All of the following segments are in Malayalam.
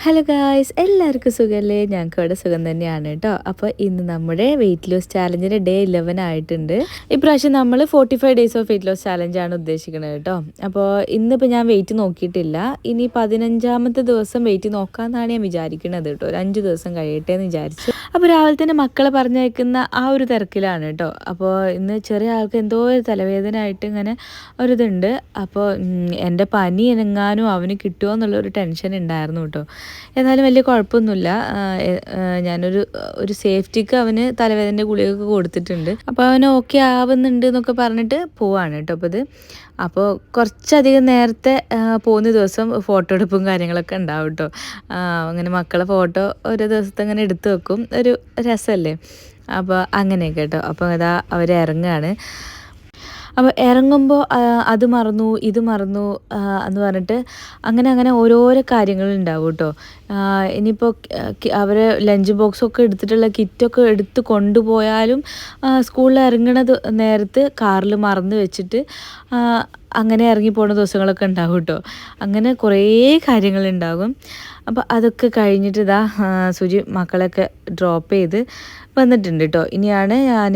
ഹലോ ഗായ്സ്, എല്ലാവർക്കും സുഖമല്ലേ? ഞങ്ങൾക്ക് ഇവിടെ സുഖം തന്നെയാണ് കേട്ടോ. അപ്പോൾ ഇന്ന് നമ്മുടെ വെയിറ്റ് ലോസ് ചാലഞ്ചിൻ്റെ ഡേ 11 ആയിട്ടുണ്ട്. ഇപ്രാവശ്യം നമ്മൾ 45 ഡേയ്സ് ഓഫ് വെയിറ്റ് ലോസ് ചാലഞ്ചാണ് ഉദ്ദേശിക്കുന്നത് കേട്ടോ. അപ്പോൾ ഇന്നിപ്പോൾ ഞാൻ വെയിറ്റ് നോക്കിയിട്ടില്ല. ഇനി 15ാമത്തെ ദിവസം വെയിറ്റ് നോക്കാമെന്നാണ് ഞാൻ വിചാരിക്കുന്നത് കേട്ടോ. ഒരു 5 ദിവസം കഴിയട്ടെ എന്ന് വിചാരിച്ചു. അപ്പോൾ രാവിലെ തന്നെ മക്കളെ പറഞ്ഞയക്കുന്ന ആ ഒരു തിരക്കിലാണ് കേട്ടോ. അപ്പോൾ ഇന്ന് ചെറിയ ആൾക്ക് എന്തോ ഒരു തലവേദന ആയിട്ട് ഇങ്ങനെ ഒരിതുണ്ട്. അപ്പോൾ എൻ്റെ പനി എങ്ങാനും അവന് കിട്ടുമോ എന്നുള്ളൊരു ടെൻഷൻ ഉണ്ടായിരുന്നു കേട്ടോ. എന്നാലും വലിയ കുഴപ്പമൊന്നുമില്ല. ഞാനൊരു സേഫ്റ്റിക്ക് അവന് തലവേദനൻ്റെ ഗുളികയൊക്കെ കൊടുത്തിട്ടുണ്ട്. അപ്പോൾ അവന് ഓക്കെ ആവുന്നുണ്ട് എന്നൊക്കെ പറഞ്ഞിട്ട് പോവാണ് കേട്ടോ. അപ്പോൾ കുറച്ചധികം നേരത്തെ പോകുന്ന ദിവസം ഫോട്ടോ എടുപ്പും കാര്യങ്ങളൊക്കെ ഉണ്ടാവും കേട്ടോ. അങ്ങനെ മക്കളെ ഫോട്ടോ ഓരോ ദിവസത്തെ അങ്ങനെ എടുത്തു വെക്കും, ഒരു രസമല്ലേ. അപ്പോൾ അങ്ങനെയൊക്കെ കേട്ടോ. അപ്പോൾ അതാ അവർ ഇറങ്ങുകയാണ്. അപ്പോൾ ഇറങ്ങുമ്പോൾ അത് മറന്നു ഇത് മറന്നു എന്ന് പറഞ്ഞിട്ട് അങ്ങനെ ഓരോരോ കാര്യങ്ങളുണ്ടാവും കേട്ടോ. ഇനിയിപ്പോൾ അവർ ലഞ്ച് ബോക്സൊക്കെ എടുത്തിട്ടുള്ള കിറ്റൊക്കെ എടുത്ത് കൊണ്ടുപോയാലും സ്കൂളിൽ ഇറങ്ങണ നേരത്ത് കാറിൽ മറന്ന് വെച്ചിട്ട് അങ്ങനെ ഇറങ്ങിപ്പോണ ദിവസങ്ങളൊക്കെ ഉണ്ടാവും കേട്ടോ. അങ്ങനെ കുറേ കാര്യങ്ങളുണ്ടാകും. അപ്പോൾ അതൊക്കെ കഴിഞ്ഞിട്ട് ഇതാ സുജി മക്കളൊക്കെ ഡ്രോപ്പ് ചെയ്ത് വന്നിട്ടുണ്ട് കേട്ടോ. ഇനിയാണ് ഞാൻ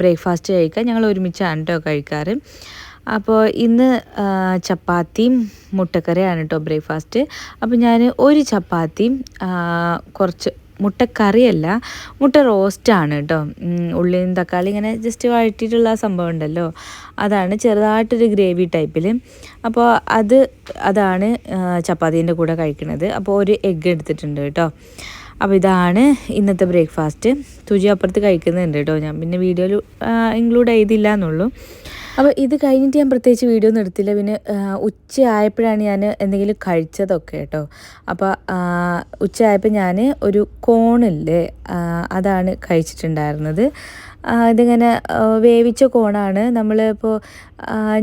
ബ്രേക്ക്ഫാസ്റ്റ് കഴിക്കുക. ഞങ്ങൾ ഒരുമിച്ചാണ് കേട്ടോ കഴിക്കാറ്. അപ്പോൾ ഇന്ന് ചപ്പാത്തിയും മുട്ടക്കറിയാണ് കേട്ടോ ബ്രേക്ക്ഫാസ്റ്റ്. അപ്പോൾ ഞാൻ ഒരു ചപ്പാത്തിയും കുറച്ച് മുട്ടക്കറിയല്ല, മുട്ട റോസ്റ്റാണ് കേട്ടോ. ഉള്ളിയും തക്കാളി ഇങ്ങനെ ജസ്റ്റ് വഴറ്റിയിട്ടുള്ള സംഭവം ഉണ്ടല്ലോ, അതാണ് ചെറുതായിട്ടൊരു ഗ്രേവി ടൈപ്പിൽ. അപ്പോൾ അതാണ് ചപ്പാത്തീൻ്റെ കൂടെ കഴിക്കുന്നത്. അപ്പോൾ ഒരു എഗ്ഗ് എടുത്തിട്ടുണ്ട് കേട്ടോ. അപ്പോൾ ഇതാണ് ഇന്നത്തെ ബ്രേക്ക്ഫാസ്റ്റ്. തുജി അപ്പുറത്ത് കഴിക്കുന്നുണ്ട് കേട്ടോ. ഞാൻ പിന്നെ വീഡിയോയിൽ ഇൻക്ലൂഡ് ചെയ്തില്ല എന്നുള്ളൂ. അപ്പോൾ ഇത് കഴിഞ്ഞിട്ട് ഞാൻ പ്രത്യേകിച്ച് വീഡിയോ ഒന്നും എടുത്തില്ല. പിന്നെ ഉച്ചയായപ്പോഴാണ് ഞാൻ എന്തെങ്കിലും കഴിച്ചതൊക്കെ കേട്ടോ. അപ്പോൾ ഉച്ചയായപ്പോൾ ഞാൻ ഒരു കോണില്ലേ, അതാണ് കഴിച്ചിട്ടുണ്ടായിരുന്നത്. ഇതിങ്ങനെ വേവിച്ച കോണാണ്. നമ്മളിപ്പോൾ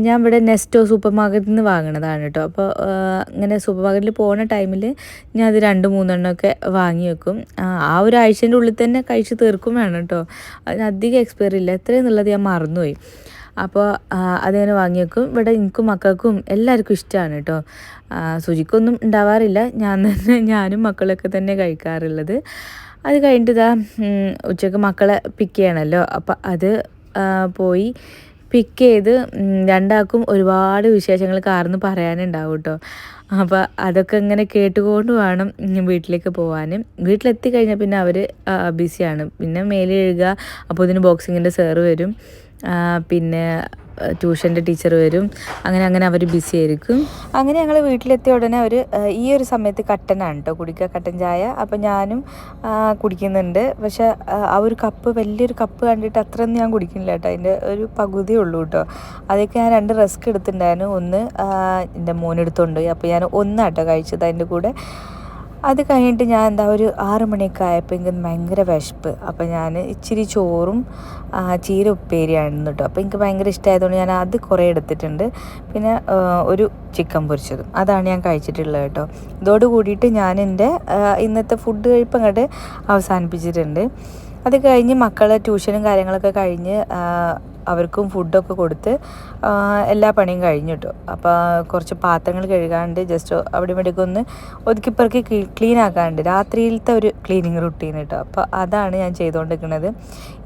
ഞാൻ ഇവിടെ നെസ്റ്റോ സൂപ്പർ മാർക്കറ്റിൽ നിന്ന് വാങ്ങണതാണ് കേട്ടോ. അപ്പോൾ ഇങ്ങനെ സൂപ്പർ മാർക്കറ്റിൽ പോകുന്ന ടൈമിൽ ഞാൻ അത് 2-3 വാങ്ങി വെക്കും. ആ ഒരു ആഴ്ചേൻ്റെ ഉള്ളിൽ തന്നെ കഴിച്ച് തീർക്കും വേണം കേട്ടോ. അതിന് അധികം എക്സ്പയറി ഇല്ല, എത്രയെന്നുള്ളത് ഞാൻ മറന്നുപോയി. അപ്പോൾ അതിങ്ങനെ വാങ്ങി വെക്കും. ഇവിടെ എനിക്കും മക്കൾക്കും എല്ലാവർക്കും ഇഷ്ടമാണ് കേട്ടോ. സുജിക്കൊന്നും ഉണ്ടാവാറില്ല, ഞാനും മക്കളൊക്കെ തന്നെ കഴിക്കാറുള്ളത്. അത് കഴിഞ്ഞിട്ട് ഇതാ ഉച്ചയ്ക്ക് മക്കളെ പിക്ക് ചെയ്യണമല്ലോ. അപ്പോൾ അത് പോയി പിക്ക് ചെയ്ത് രണ്ടാൾക്കും ഒരുപാട് വിശേഷങ്ങൾ കാർന്ന് പറയാനുണ്ടാവും കേട്ടോ. അപ്പോൾ അതൊക്കെ ഇങ്ങനെ കേട്ടുകൊണ്ട് വേണം വീട്ടിലേക്ക് പോകാനും. വീട്ടിലെത്തി കഴിഞ്ഞാൽ പിന്നെ അവർ ബിസിയാണ്. പിന്നെ മേലെ എഴുതുക, അപ്പോൾ ഇതിന് ബോക്സിങ്ങിൻ്റെ സാറ് വരും, പിന്നെ ട്യൂഷൻ്റെ ടീച്ചർ വരും, അങ്ങനെ അവർ ബിസി ആയിരിക്കും. അങ്ങനെ ഞങ്ങൾ വീട്ടിലെത്തിയ ഉടനെ അവർ ഈ ഒരു സമയത്ത് കട്ടനാണ് കേട്ടോ കുടിക്കുക, കട്ടൻ ചായ. അപ്പോൾ ഞാനും കുടിക്കുന്നുണ്ട്. പക്ഷേ ആ ഒരു കപ്പ്, വലിയൊരു കപ്പ് കണ്ടിട്ട് അത്രയൊന്നും ഞാൻ കുടിക്കുന്നില്ല കേട്ടോ. അതിൻ്റെ ഒരു പകുതിയേ ഉള്ളൂ കേട്ടോ. അതൊക്കെ ഞാൻ 2 റസ്ക് എടുത്തിട്ടുണ്ടായിരുന്നു. ഒന്ന് എൻ്റെ മോനെടുത്തുകൊണ്ട് പോയി. അപ്പോൾ ഞാൻ ഒന്നാട്ടോ കഴിച്ചത് അതിൻ്റെ കൂടെ. അത് കഴിഞ്ഞിട്ട് ഞാൻ ഒരു 6 മണിയൊക്കെ ആയപ്പോൾ എനിക്ക് ഭയങ്കര വിശപ്പ്. അപ്പോൾ ഞാൻ ഇച്ചിരി ചോറും ചീര ഉപ്പേരിയായിരുന്നു കേട്ടോ. അപ്പോൾ എനിക്ക് ഭയങ്കര ഇഷ്ടമായതുകൊണ്ട് ഞാൻ അത് കുറേ എടുത്തിട്ടുണ്ട്. പിന്നെ ഒരു ചിക്കൻ പൊരിച്ചതും, അതാണ് ഞാൻ കഴിച്ചിട്ടുള്ളത് കേട്ടോ. ഇതോട് കൂടിയിട്ട് ഞാൻ എൻ്റെ ഇന്നത്തെ ഫുഡ് കഴിപ്പ് അങ്ങോട്ട് അവസാനിപ്പിച്ചിട്ടുണ്ട്. അത് കഴിഞ്ഞ് മക്കളെ ട്യൂഷനും കാര്യങ്ങളൊക്കെ കഴിഞ്ഞ് അവർക്കും ഫുഡൊക്കെ കൊടുത്ത് എല്ലാ പണിയും കഴിഞ്ഞു കേട്ടോ. അപ്പോൾ കുറച്ച് പാത്രങ്ങൾ കഴുകാണ്ട് ജസ്റ്റ് അവിടെ ഇവിടെയൊക്കെ ഒന്ന് ഒതുക്കിപ്പറക്കി ക്ലീൻ ആക്കാണ്ട്, രാത്രിയിലത്തെ ഒരു ക്ലീനിങ് റുട്ടീൻ കേട്ടോ. അപ്പോൾ അതാണ് ഞാൻ ചെയ്തുകൊണ്ടിരിക്കുന്നത്.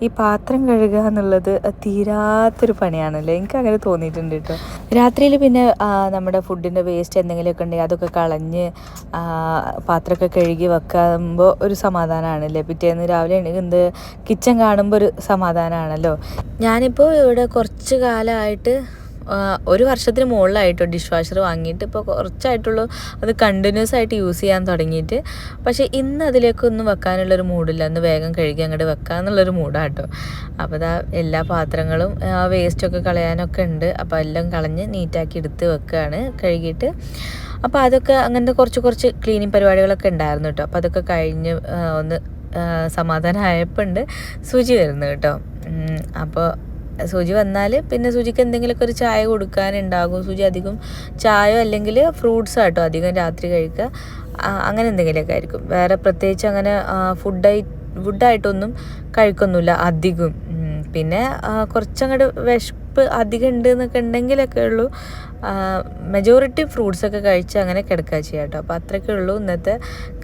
ഈ പാത്രം കഴുകുക എന്നുള്ളത് തീരാത്തൊരു പണിയാണല്ലോ, എനിക്ക് അങ്ങനെ തോന്നിയിട്ടുണ്ട് കേട്ടോ. രാത്രിയിൽ പിന്നെ നമ്മുടെ ഫുഡിൻ്റെ വേസ്റ്റ് എന്തെങ്കിലുമൊക്കെ ഉണ്ടെങ്കിൽ അതൊക്കെ കളഞ്ഞ് പാത്രമൊക്കെ കഴുകി വെക്കുമ്പോൾ ഒരു സമാധാനമാണല്ലേ. പിറ്റേന്ന് രാവിലെ ഉണ്ടെങ്കിൽ കിച്ചൺ കാണുമ്പോൾ ഒരു സമാധാനമാണല്ലോ. ഞാനിപ്പോൾ ഇവിടെ കുറച്ച് കാലമായിട്ട് 1 വർഷത്തിന് മുകളിലായിട്ടോ ഡിഷ് വാഷർ വാങ്ങിയിട്ട്. ഇപ്പോൾ കുറച്ചായിട്ടുള്ളൂ അത് കണ്ടിന്യൂസ് ആയിട്ട് യൂസ് ചെയ്യാൻ തുടങ്ങിയിട്ട്. പക്ഷേ ഇന്ന് അതിലേക്കൊന്നും വെക്കാനുള്ളൊരു മൂഡില്ല. ഒന്ന് വേഗം കഴുകി അങ്ങോട്ട് വെക്കാമെന്നുള്ളൊരു മൂഡാട്ടോ. അപ്പോൾ ഇതാ എല്ലാ പാത്രങ്ങളും വേസ്റ്റൊക്കെ കളയാനൊക്കെ ഉണ്ട്. അപ്പോൾ എല്ലാം കളഞ്ഞ് നീറ്റാക്കി എടുത്ത് വെക്കുകയാണ് കഴുകിയിട്ട്. അപ്പോൾ അതൊക്കെ അങ്ങനത്തെ കുറച്ച് ക്ലീനിങ് പരിപാടികളൊക്കെ ഉണ്ടായിരുന്നു കേട്ടോ. അപ്പോൾ അതൊക്കെ കഴിഞ്ഞ് ഒന്ന് സമാധാനമായപ്പോൾ ഉണ്ട് സൂചി വരുന്നത് കേട്ടോ. അപ്പോൾ സൂചി വന്നാൽ പിന്നെ സൂചിക്ക് എന്തെങ്കിലുമൊക്കെ ഒരു ചായ കൊടുക്കാനുണ്ടാകും. സൂചി അധികം ചായ അല്ലെങ്കിൽ ഫ്രൂട്ട്സ് ആട്ടോ അധികം രാത്രി കഴിക്കുക, അങ്ങനെ എന്തെങ്കിലുമൊക്കെ ആയിരിക്കും. വേറെ പ്രത്യേകിച്ച് അങ്ങനെ ഫുഡായിട്ടൊന്നും കഴിക്കൊന്നുമില്ല അധികം. പിന്നെ കുറച്ചങ്ങോട്ട് വിശപ്പ് വിശപ്പ് അധികം ഉണ്ട് എന്നൊക്കെ ഉണ്ടെങ്കിലൊക്കെ ഉള്ളൂ മെജോറിറ്റി ഫ്രൂട്ട്സൊക്കെ കഴിച്ച് അങ്ങനെ കിടക്കുക ചെയ്യുക കേട്ടോ. അപ്പോൾ അത്രയൊക്കെ ഉള്ളൂ ഇന്നത്തെ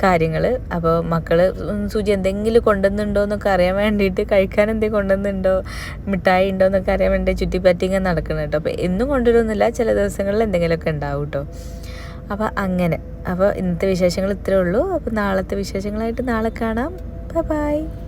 കാര്യങ്ങൾ. അപ്പോൾ മക്കൾ സൂചി എന്തെങ്കിലും കൊണ്ടുവന്നുണ്ടോ എന്നൊക്കെ അറിയാൻ വേണ്ടിയിട്ട്, കഴിക്കാൻ എന്തെങ്കിലും കൊണ്ടുവന്നുണ്ടോ, മിഠായി ഉണ്ടോ എന്നൊക്കെ അറിയാൻ വേണ്ടി ചുറ്റിപ്പറ്റിങ്ങനെ നടക്കണം കേട്ടോ. അപ്പോൾ എന്നും കൊണ്ടുവരുന്നില്ല, ചില ദിവസങ്ങളിൽ എന്തെങ്കിലുമൊക്കെ ഉണ്ടാവും കേട്ടോ. അപ്പോൾ അങ്ങനെ. അപ്പോൾ ഇന്നത്തെ വിശേഷങ്ങൾ ഇത്രയേ ഉള്ളൂ. അപ്പോൾ നാളത്തെ വിശേഷങ്ങളായിട്ട് നാളെ കാണാം. ബൈ.